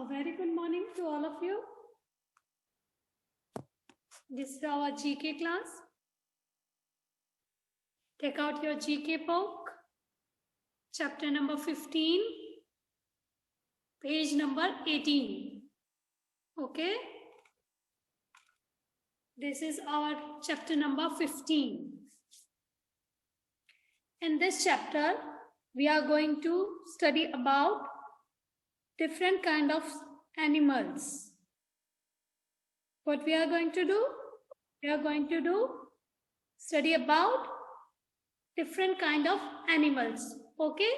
very good morning to all of you. This is our GK class. Take out your GK book, chapter number 15, page number 18. Okay? This is our chapter number 15. In this chapter, we are going to study about different kind of animals. What we are going to do? We are going to study about different kind of animals. Okay?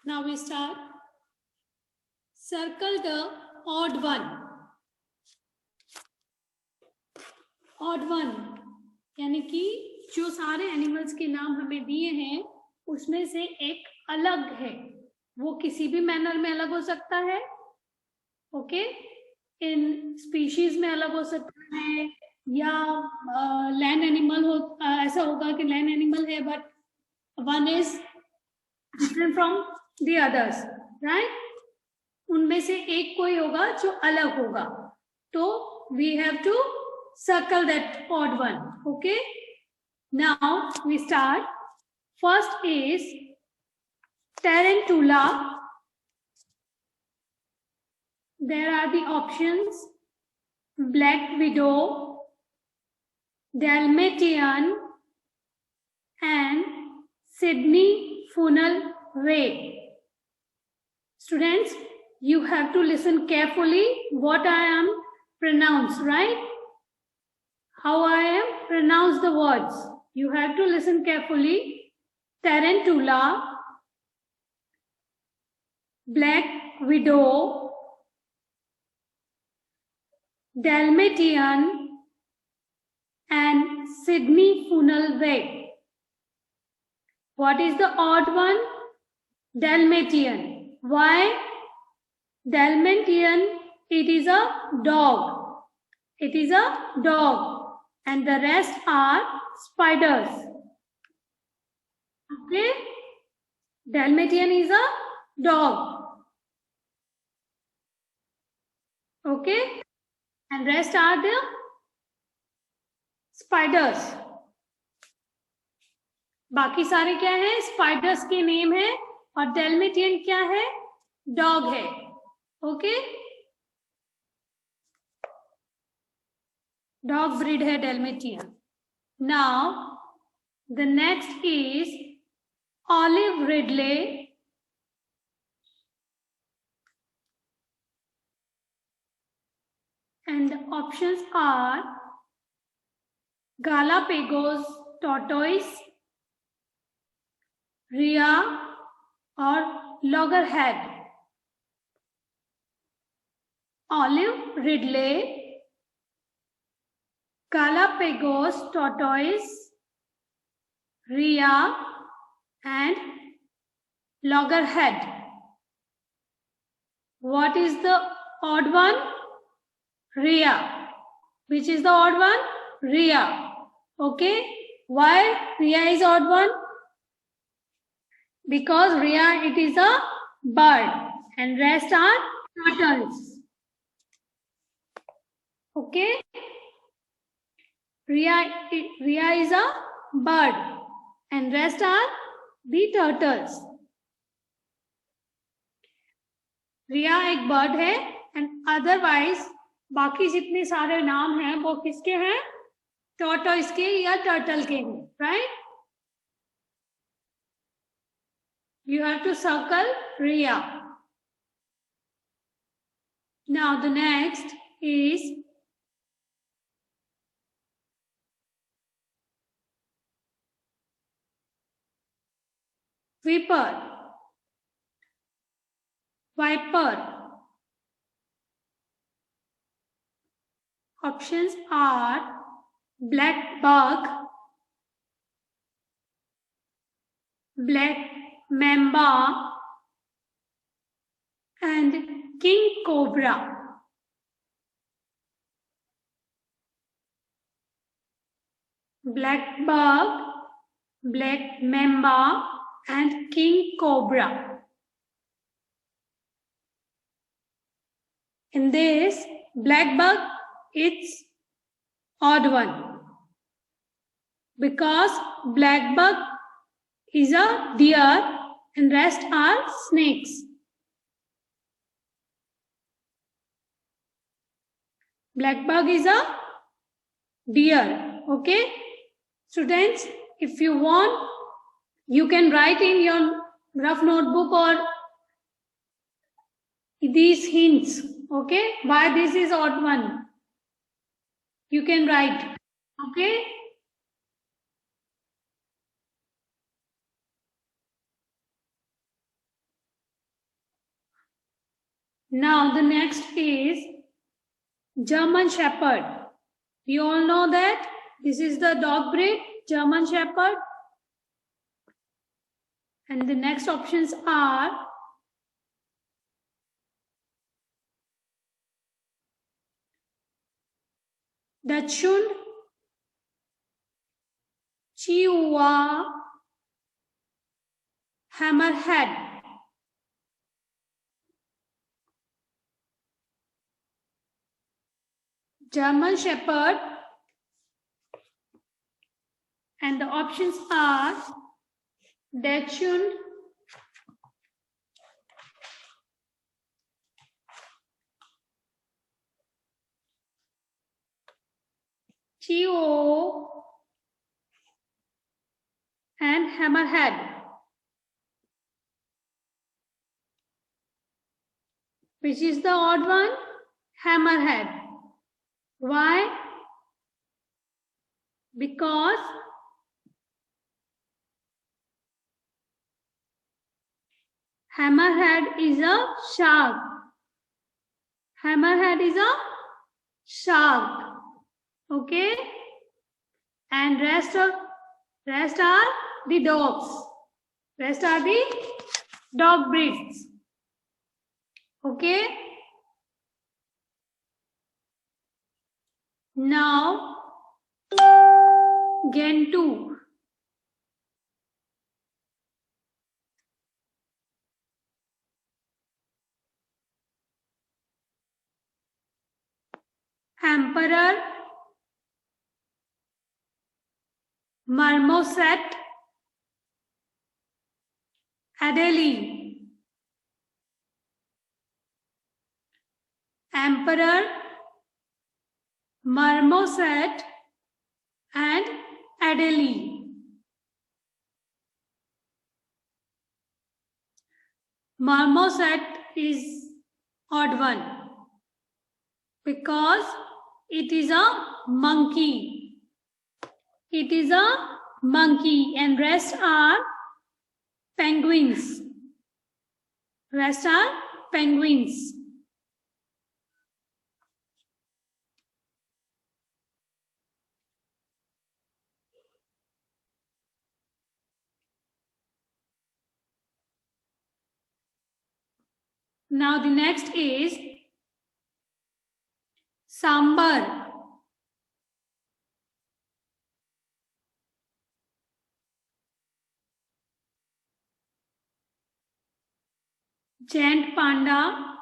Now we start. Circle the odd one. Odd one यानी कि जो सारे animals के नाम हमें दिए हैं उसमें से एक अलग है, वो किसी भी मैनर में अलग हो सकता है. ओके, इन स्पीशीज में अलग हो सकता है या लैंड एनिमल हो, ऐसा होगा कि लैंड एनिमल है but one is different from the others, right. उनमें से एक कोई होगा जो अलग होगा, तो we have to circle that odd one. Okay, now we start. First is Tarantula. There are the options: Black Widow, Dalmatian, and Sydney Funnel Wake. Students, you have to listen carefully what I am pronounced, right? How I am pronounce the words. You have to listen carefully. Tarantula, Black Widow, Dalmatian, and Sydney Funnel Wake. What is the odd one? Dalmatian. Why? Dalmatian, it is a dog. It is a dog. And the rest are spiders. Okay? Dalmatian is a dog. Okay? And rest are the spiders. बाकी सारे क्या है? Spiders के name है और डेल्मेटियन क्या है? Dog है. ओके? Dog breed है Dalmatian. Now the next is Olive Ridley. And the options are Galapagos tortoise, Rhea, or loggerhead. Olive Ridley, Galapagos tortoise, Rhea, and loggerhead. What is the odd one? Rhea. Which is the odd one? Rhea. Okay. Why Rhea is odd one? Because Rhea, it is a bird and rest are turtles. Okay. Rhea is a bird and rest are the turtles. Rhea एक bird है and otherwise बाकी जितने सारे नाम हैं वो किसके हैं? tortoise के या turtle के हैं, right? You have to circle Rhea. Now the next is Viper, Viper. Options are Black Bug, Black Mamba, and King Cobra. Black Bug, black mamba, and king cobra. In this, black bug, it's odd one because black bug is a deer and rest are snakes. Black bug is a deer. Okay, students, if you want, you can write in your rough notebook or these hints. Okay, why this is odd one, you can write. Okay, now the next is German Shepherd. We all know that this is the dog breed, German Shepherd. And the next options are Dachshund, Chihuahua, Hammerhead. German Shepherd, and the options are Dachshund, Chihuahua, and Hammerhead. Which is the odd one? Hammerhead. Why? Because Hammerhead is a shark. Hammerhead is a shark. Okay? And rest are the dogs. Rest are the dog breeds. Okay? Now, Gentoo. Emperor, Marmoset, Adelie. Emperor, Marmoset, and Adelie. Marmoset is odd one because it is a monkey. It is a monkey and rest are penguins. Rest are penguins. Now the next is Sambar. Giant panda,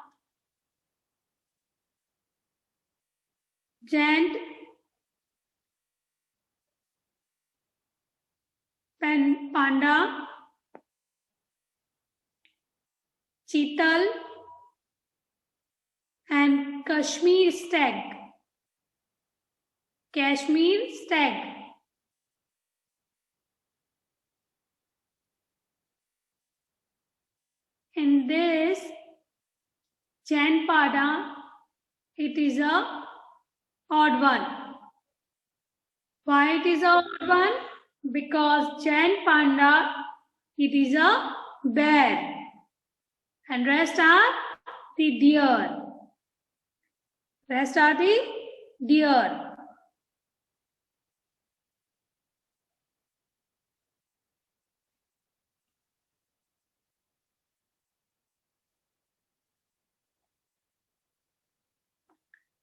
giant panda, cheetal, and Kashmir stag. Kashmir stag. In this giant panda, it is a odd one. Why it is a odd one? Because giant panda, it is a bear and rest are the deer. Rest are the deer.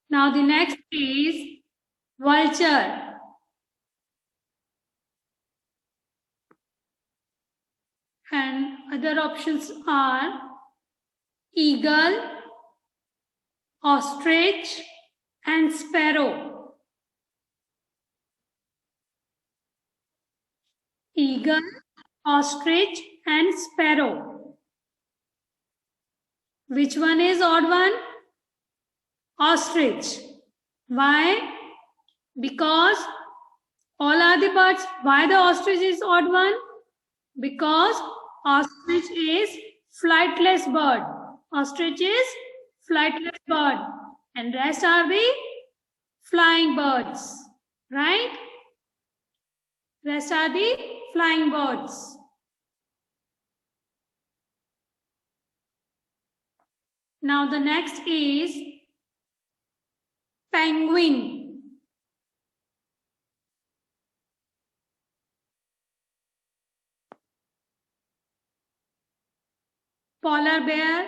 Now the next is vulture. and other options are eagle, ostrich and sparrow. Eagle, ostrich and sparrow. Which one is odd one? Ostrich. Why? Because all are the birds. Why the ostrich is odd one? Because ostrich is flightless bird. Ostrich is flightless bird and rest are the flying birds, right? Rest are the flying birds. Now the next is penguin. Polar bear,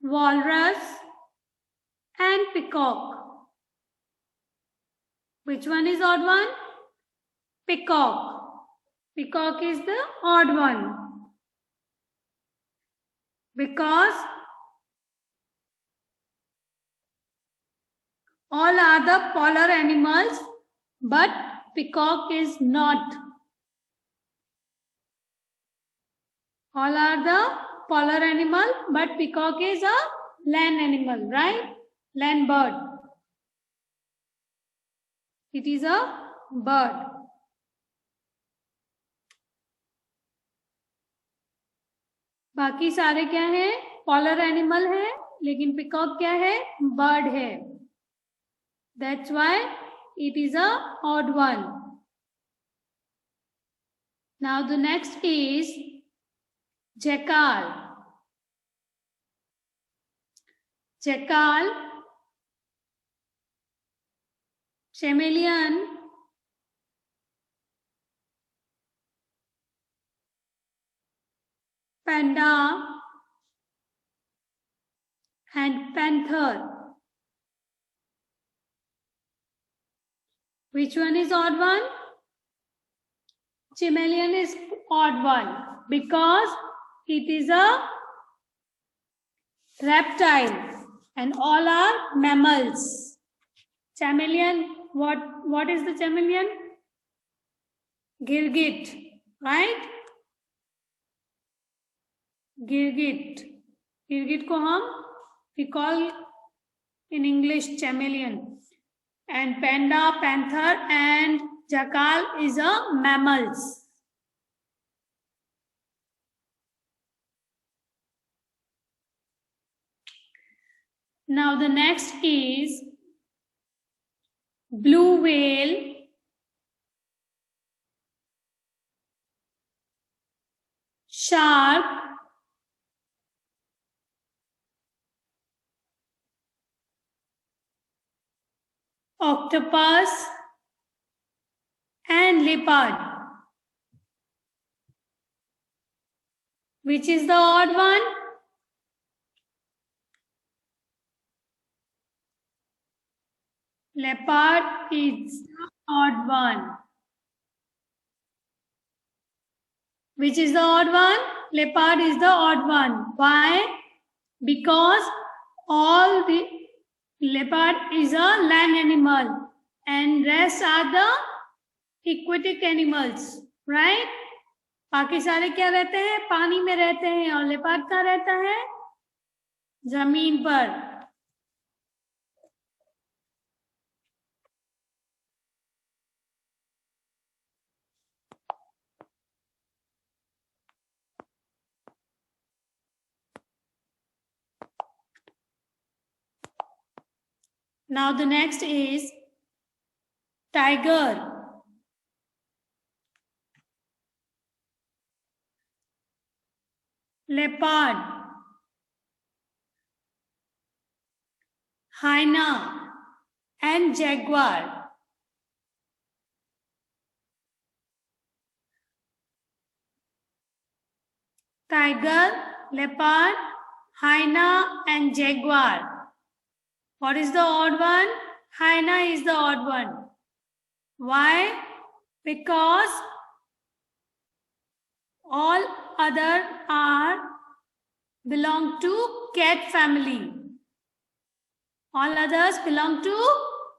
walrus and peacock. Which one is odd one? Peacock. Peacock is the odd one because all are the polar animals, but peacock is not. All are the polar animal, but peacock is a land animal, right? Land bird. It is a bird. बाकी सारे क्या है? Polar animal है, लेकिन peacock क्या है? Bird है. That's why it is a odd one. Now the next is jackal. Jackal, chameleon, panda and panther. Which one is odd one? Chameleon is odd one because it is a reptile and all are mammals. Chameleon, what is the chameleon? Girgit, right? Girgit. Girgit ko we call in English chameleon. And panda, panther and jackal is a mammals. Now the next is blue whale, shark, octopus and leopard. Which is the odd one? Leopard is the odd one. Which is the odd one? Leopard is the odd one. Why? Because all the leopard is a land animal and rest are the aquatic animals, right? बाकी सारे क्या रहते हैं? पानी में रहते हैं और लेपर्ड कहाँ रहता है? जमीन पर. Now the next is tiger. Leopard, hyena and jaguar. Tiger, leopard, hyena and jaguar. What is the odd one? Hyena is the odd one. Why? because all other are belong to cat family. All others belong to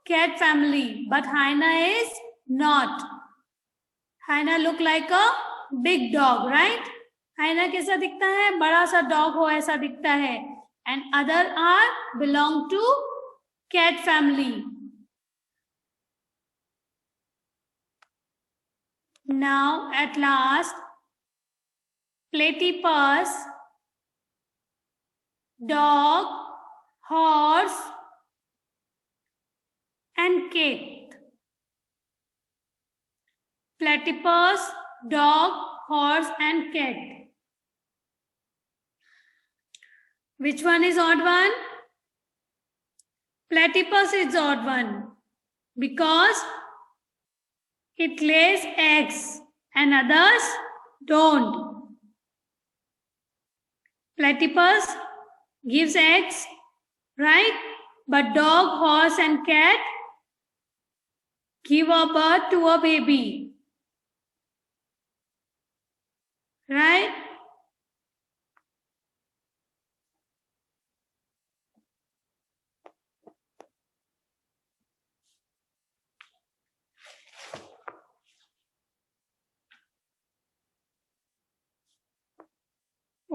cat family, but hyena is not. Hyena look like a big dog, right? hyena कैसा दिखता है? बड़ा सा dog हो ऐसा दिखता है. And other are belong to cat family. Now at last, platypus, dog, horse and cat. Platypus, dog, horse and cat. Which one is odd one? Platypus is odd one because it lays eggs and others don't. Platypus gives eggs, right? But dog, horse and cat give a birth to a baby, right?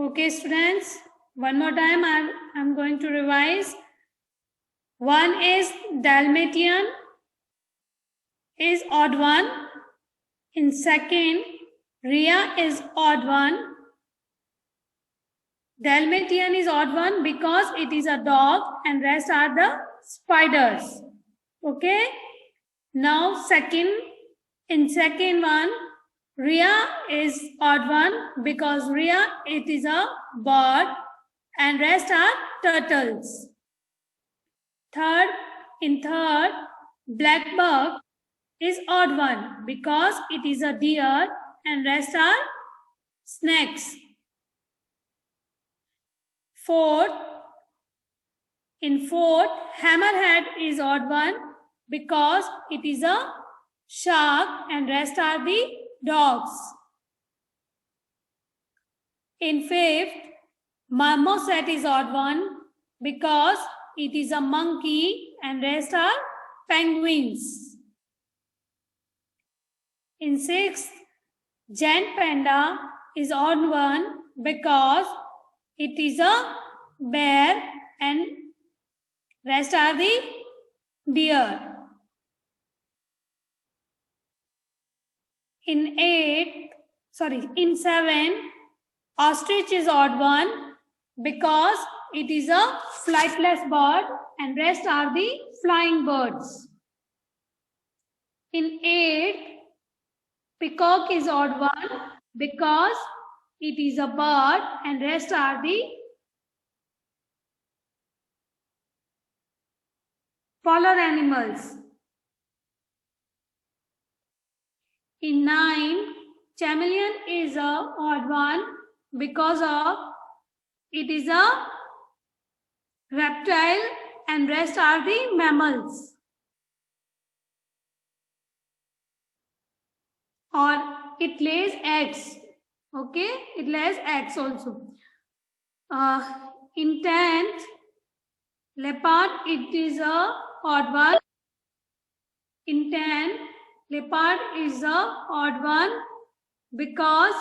Okay, students, one more time I'm going to revise. One is Dalmatian is odd one. In second, Rhea is odd one. Dalmatian is odd one because it is a dog and rest are the spiders. Okay. Now in second one, Rhea is odd one because Rhea it is a bird and rest are turtles. In third, Blackbuck is odd one because it is a deer and rest are snakes. In fourth, Hammerhead is odd one because it is a shark and rest are the dogs. In fifth, Marmoset is odd one because it is a monkey and rest are penguins. In sixth, Giant Panda is odd one because it is a bear and rest are the deer. In seven, Ostrich is odd one because it is a flightless bird and rest are the flying birds. In eighth, Peacock is odd one because it is a bird and rest are the polar animals. In 9, Chameleon is a odd one because of it is a reptile and rest are the mammals. Or it lays eggs. Okay, it lays eggs also. In 10th, leopard it is a odd one. In 10, leopard is a odd one because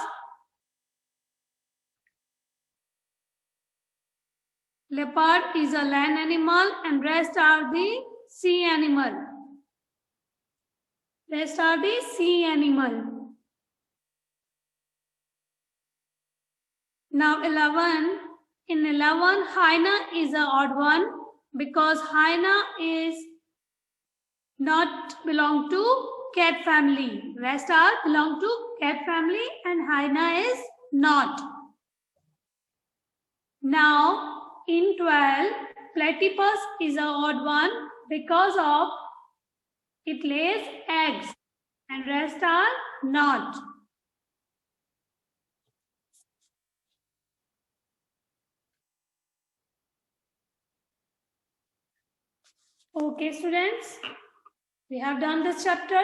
leopard is a land animal and rest are the sea animal. Rest are the sea animal. Now 11. In 11, hyena is an odd one because hyena is not belong to cat family. Rest are belong to cat family and hyena is not. Now in 12, platypus is an odd one because of it lays eggs and rest are not. Okay, students, we have done this chapter.